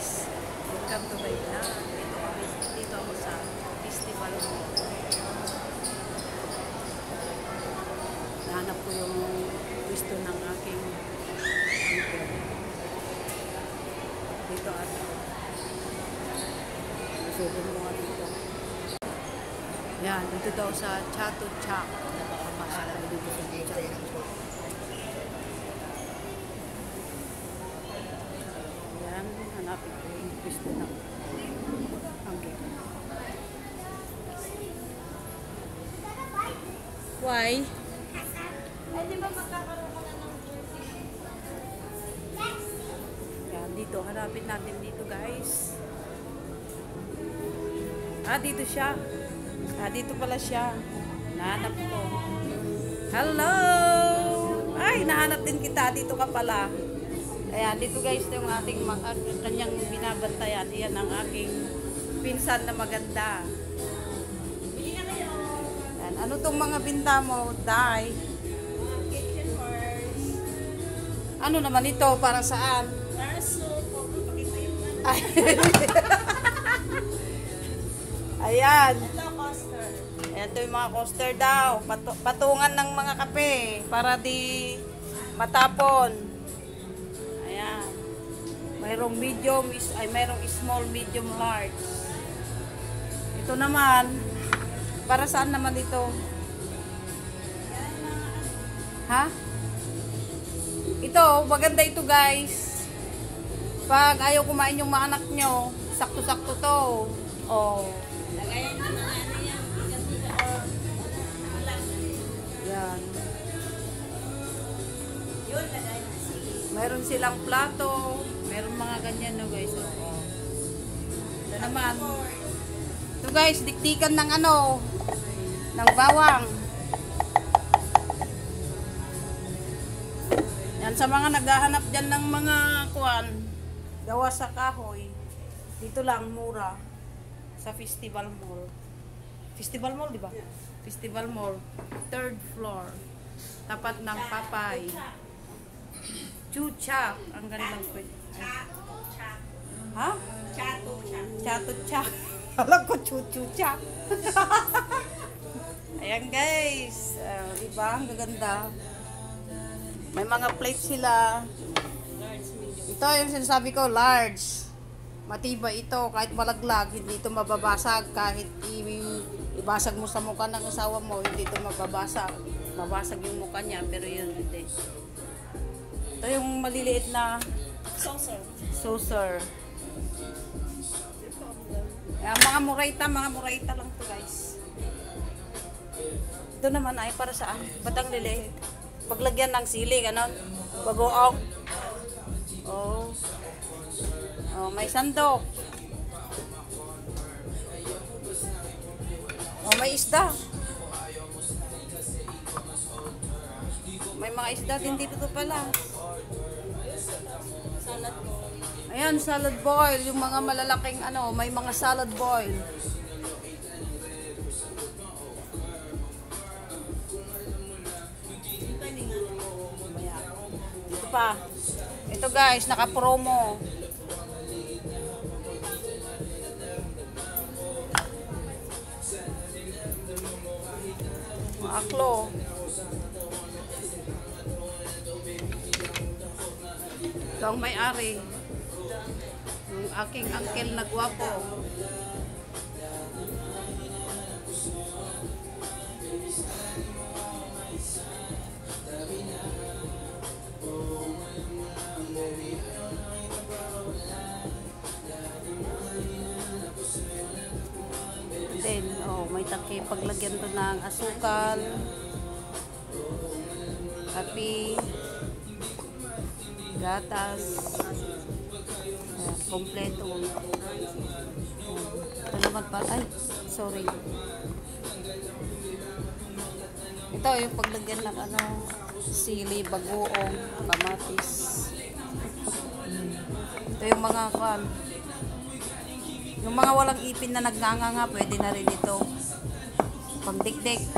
guys, welcome to my vlog. Dito ako sa festival mo. Nahanap ko yung gusto ng aking uncle. Dito ako. Masubin mo nga dito. Yan, dito daw sa Chato Chak. Napakamasalan dito sa Chato Chak. Yan, hanapin ko yung gusto ng uncle. Why? Ay, di ba magkakaroon ka na ng Yan, dito. Hanapin natin dito, guys. Dito siya. Dito pala siya. Nahanap ko. Hello! Ay, nahanap din kita. Dito ka pala. Ayan, dito guys, yung ating kanyang binabantayan. Iyan ang aking pinsan na maganda. Ayan, ano tong mga binta mo, Day? kitchen first. Ano naman ito? Para saan? Para soup. Pakita yung Ay. Ayan. ito, coaster. Ito yung mga coaster daw. Patungan ng mga kape para di matapon. Ayan. Mayroong medium, mayroong small, medium, large. Ito naman, para saan naman ito? Ha? Ito, maganda ito guys. Pag ayaw kumain yung mga anak nyo, sakto-sakto to. Oh. Lagayan mo na ano yan. Yan. Yun, lagayan mo sili. Mayroon silang plato. Mayroon mga ganyan no guys. Oh. Ito naman. Ito guys, dikdikan ng ano, ng bawang. Yan sa mga naghahanap dyan ng mga kuwan, gawa sa kahoy. Dito lang, mura. Sa Festival Mall. Festival Mall, di ba? Festival Mall. 3rd floor. Tapat ng Papay. Chuchak. Ang kanilang pwede. Ha? Chato, chato. Chato chak. Alam ko chuchuchak. Ayan guys. Diba? Ang gaganda. May mga plates sila. Large, medium. Ito yung sinasabi ko, large. Matibay ito. Kahit malaglag, hindi ito mababasag. Kahit ibasag mo sa mukha ng asawa mo, hindi ito mababasag. Mabasag yung mukha niya, pero yun hindi. Ito yung maliliit na Saucer. saucer. Mga murayta lang to guys. Ito naman ay para saan? Batang liliit. Paglagyan ng sili, ganon. Bagoong. Oh. Oh, may sandok. Oh, may isda. May mga isda din dito pala. Salad mo. Ayan, salad boil. Yung mga malalaking ano, may mga salad boil. Ito pa. Ito guys, naka-promo. Aklo. Ito ang may-ari. Yung aking uncle na gwapo. Then, may taki paglagyan to ng asukal, kape, gatas, kompleto. Ito naman pa, sorry. Ito yung paglagyan ng ano, sili, bagoong, kamatis. Ito yung mga kan. Yung mga walang ipin na nagnanganga, pwede na rin ito. Pagdikdik,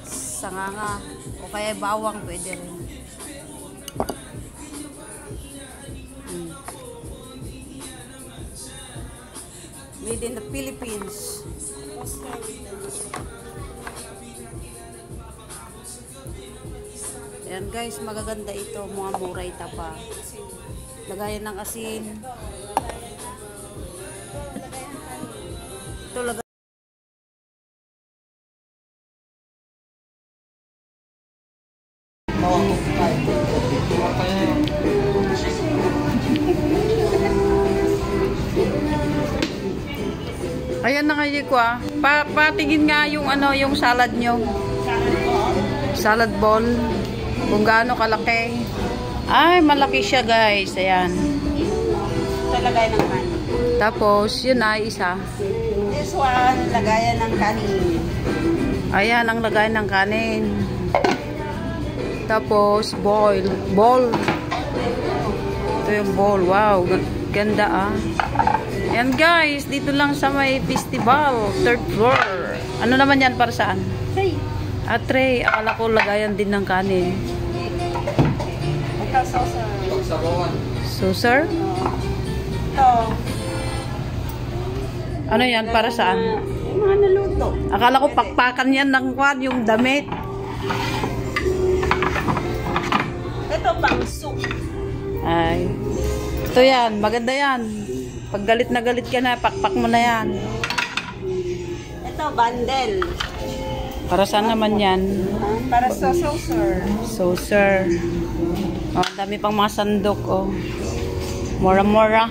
sanganga, o kaya bawang, pwede rin. made in the Philippines. Oscar with Ayan guys, magaganda ito. Mga muray tapa. Lagayan ng asin. Ito lagayan. Ayan na kayo ko ah. Patingin nga yung ano, yung salad nyo. Salad ball. Kung gaano kalaki. Ay, malaki siya guys. Ayan. ito lagayan ng kanin. Tapos, yun ay isa. This one, lagayan ng kanin. Ayan, ang lagayan ng kanin. Tapos, bowl. Ito yung bowl. Wow, ganda ah. Ayan guys, dito lang sa may festival. 3rd floor. Ano naman yan para saan? Tray. Ah, tray. Akala ko lagayan din ng kanin. Ito, saucer. Saucer? Ito. Ano yan? Para saan? Yung mga naluto. Akala ko pakpakan yan ng kwan, yung damit. Ito, pang soup. Ay. Ito yan. Maganda yan. Pag galit na galit ka na, pakpak mo na yan. Ito, bundle. Para saan naman yan? Para sa saucer. Saucer. Oh, dami pang mga sandok. Oh. Mura-mura.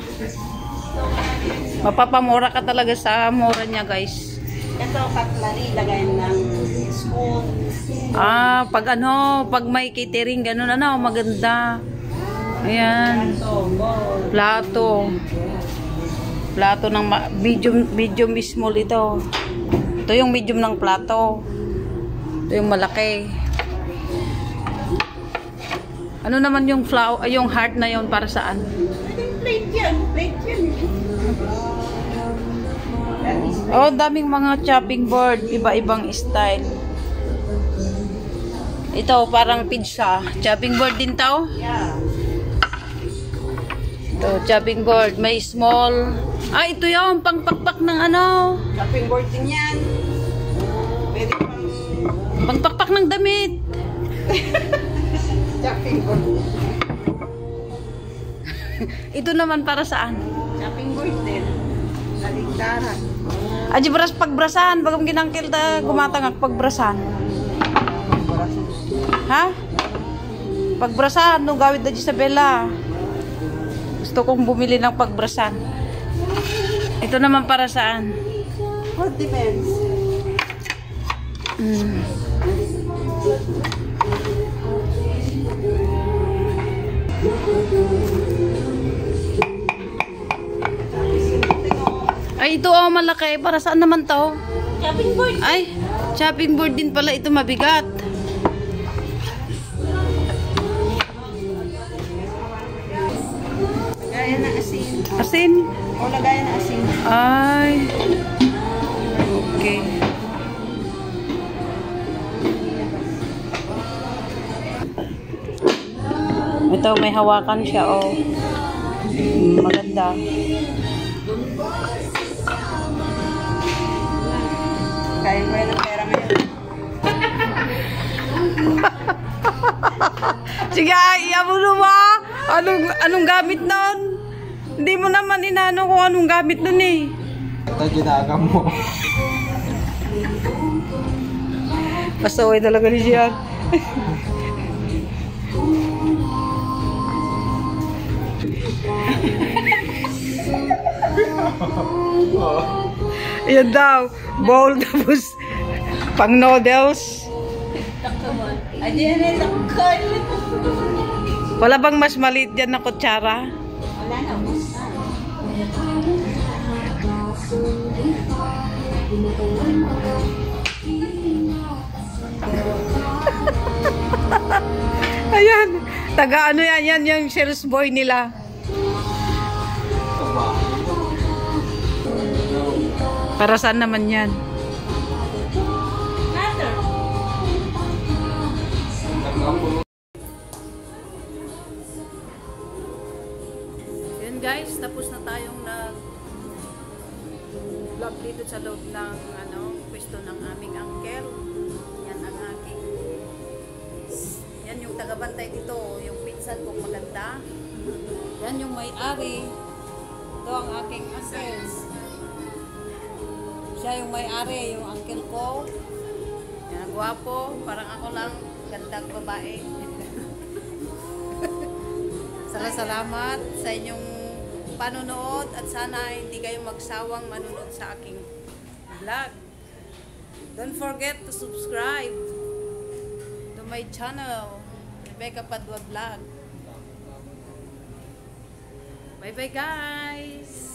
Mapapamura ka talaga sa mura niya, guys. Ito, cutlery. Lagayan ng spoon. Ah, pag ano, pag may catering, ganun ano, maganda. Ayan. Ito, bowl. Plato. Plato ng medium small ito. Ito yung medium ng plato. Ito yung malaki. Ano naman yung flower, yung heart na yon para saan? Plate yan. Plate yan. Oh, daming mga chopping board, iba-ibang style. Ito parang pizza. Chopping board din tao? Yeah. Ito, chopping board, may small. Ah, ito yung pangpakpak ng ano. Chopping board din yan. Pwede pang Pangpakpak ng damit. chopping board. Ito naman para saan? Chopping board din. Kaligtaran. Aji beras pagbrasan, bagam ginangkil ta gumatangak pagbrasan. Ha? Pagbrasan, nung gawid na Isabela. Gusto kong bumili ng pagbrasan. Ito naman para saan? What depends? Ay, ito oh, malaki. Para saan naman to? Chopping board. Ay, chopping board din pala. Ito mabigat. Lagayan ng asin. Asin. O lagayan ng asin. Ay. Okay. Ito, may hawakan siya, oh. Maganda. Kaya ko yan ng pera ngayon. Sige, iyabulo mo. Anong gamit nun? Hindi mo naman inano kung anong gamit nun eh. Ito ginagam mo. Pasaway talaga ni siya. Yan daw. Bowl tapos pang noodles. Ayan na lakal. Wala bang mas maliit dyan na kutsara? Wala na. Basta. Ayan. Taga ano yan? Yan yung sales boy nila. Para saan naman yan? Matter. Yan guys, tapos na tayong vlog dito sa loob ng pwesto ng aming uncle. Yan ang aking yan yung tagabantay dito, yung pinsan kong maganda. Yan yung may-ari. Ito ang aking uncle. Siya yung may-ari, yung uncle ko. Yan, gwapo, parang ako lang, gandang babae. Salamat sa inyong panonood at sana hindi kayo magsawang manonood sa aking vlog. Don't forget to subscribe to my channel, Rebecca Padua Vlog. Bye bye guys!